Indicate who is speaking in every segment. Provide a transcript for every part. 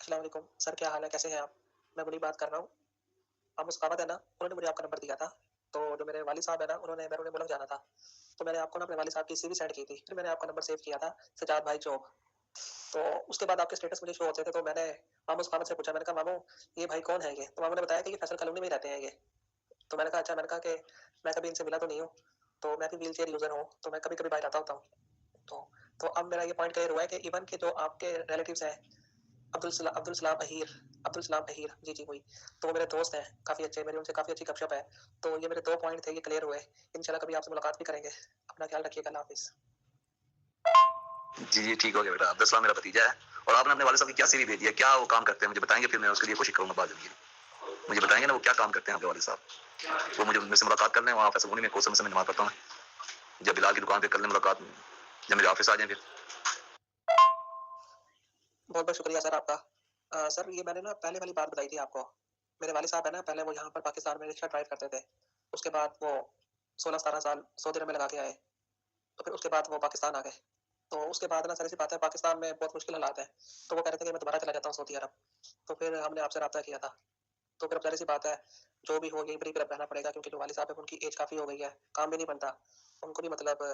Speaker 1: अस्सलाम वालेकुम सर, क्या हाल है? कैसे हैं आप? मैं मुनीब बात कर रहा हूँ। आप मुस्कामत है ना? उन्होंने मुझे आपका नंबर दिया था। तो जो मेरे वालिद साहब है ना, मैंने उन्हें मुल्क जाना था। तो मैंने आपको ना अपने वालिद साहब की सीवी सेंड की थी। फिर मैंने आपका नंबर सेव किया था, सज्जाद भाई चौक। तो उसके बाद आपके स्टेटस मुझे शो होते थे, तो मैंने मामू मुस्कामत से पूछा, मैंने कहा, "मामू, ये भाई कौन है ये?" तो मामू ने बताया कि ये फैसल कॉलोनी में ही रहते हैं ये। तो मैंने कहा, "अच्छा।" मैंने कहा कि मैं कभी इनसे मिला तो नहीं हूँ, तो मैं भी व्हीलचेयर यूज़र हूँ, तो मैं कभी-कभी बाहर आता होता हूँ। तो अब मेरा ये पॉइंट क्लियर हुआ है कि इवन के जो आपके रिलेटिव्स हैं, अब्दुल सलाम अहीर, जी, जी, वही। तो वो मेरे दोस्त हैं, काफ़ी अच्छे, मेरी उनसे काफ़ी अच्छी गपशप है। तो ये मेरे 2 पॉइंट थे, ये क्लियर हुए। इंशाल्लाह कभी आपसे मुलाकात भी करेंगे। अपना ख्याल रखिएगा, अल्लाह हाफ़िज़।
Speaker 2: जी, जी, ठीक हो गया बेटा। अब्दुल सलाम मेरा भतीजा है और आपने अपने वालिद साहब की क्या सीवी भेजी है? क्या वो काम करते हैं? मुझे बताएँगे, फिर मैं उसके लिए कोशिश करूँगा बाद में। मुझे बताएँगे ना वो क्या काम करते हैं आपके वालिद साहब? वो मुझे उनसे मुलाकात कर लें वहाँ फैसल में, कोसम से मैं नमाज़ पढ़ता हूँ। जब बिलाल की दुकान पे कर लें मुलाकात, जब मेरे ऑफ़िस आ जाएँ फिर।
Speaker 1: बहुत-बहुत शुक्रिया सर आपका। सर, ये मैंने ना पहले वाली बात बताई थी आपको। मेरे वालिद साहब हैं ना, पहले वो यहाँ पर पाकिस्तान में रिक्शा ड्राइव करते थे। उसके बाद वो 16-17 साल सऊदी अरब में लगा के आए। तो फिर उसके बाद वो पाकिस्तान आ गए। तो उसके बाद ना ज़ाहिर-सी बात है, पाकिस्तान में बहुत मुश्किल हालात हैं। तो वो कह रहे थे कि मैं दोबारा चला जाता हूँ सऊदी अरब। तो फिर हमने आपसे राब्ता किया था। तो फिर अब ज़ाहिर-सी बात है, जो भी हो यहीं पर ही फिर अब रहना पड़ेगा, क्योंकि जो वालिद साहब हैं उनकी एज काफ़ी हो गई है, काम भी नहीं बनता। उनको भी मतलब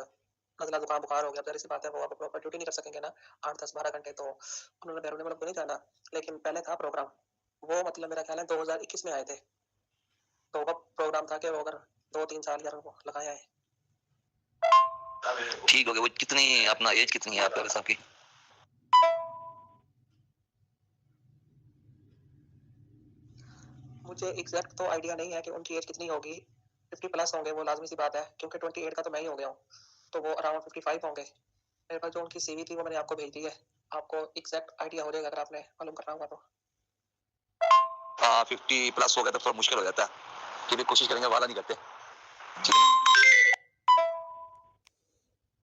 Speaker 1: नज़ला, ज़ुकाम, बुखार हो गया। अब ज़ाहिर-सी बात है, वो अब प्रॉपर ड्यूटी नहीं कर सकेंगे ना 8, 10, 12 घंटे। तो उन्होंने बैरून मुल्क तो नहीं जाना, लेकिन पहले था प्रोग्राम। वो मतलब मेरा ख़्याल है 2021 में आए थे। तो वो प्रोग्राम था कि वो अगर 2-3 साल यार वो लगाए आएँ।
Speaker 2: ठीक हो गया। वो कितनी अपना एज कितनी है आपके वालिद साहब की?
Speaker 1: मुझे एग्ज़ैक्ट तो आइडिया नहीं है कि उनकी एज कितनी होगी। 50 प्लस होंगे वो, लाज़मी-सी बात है, क्योंकि 28 का तो मैं ही हो गया हूँ। तो वो अराउंड 55 होंगे। मेरे पास जो उनकी सीवी थी वो मैंने आपको भेज दी है। आपको एग्ज़ैक्ट आइडिया हो जाएगा अगर आपने मालूम करना होगा तो।
Speaker 2: हाँ, 50 प्लस हो गया तो थोड़ा मुश्किल हो जाता है। फिर भी कोशिश करेंगे, वादा नहीं करते। ठीक है।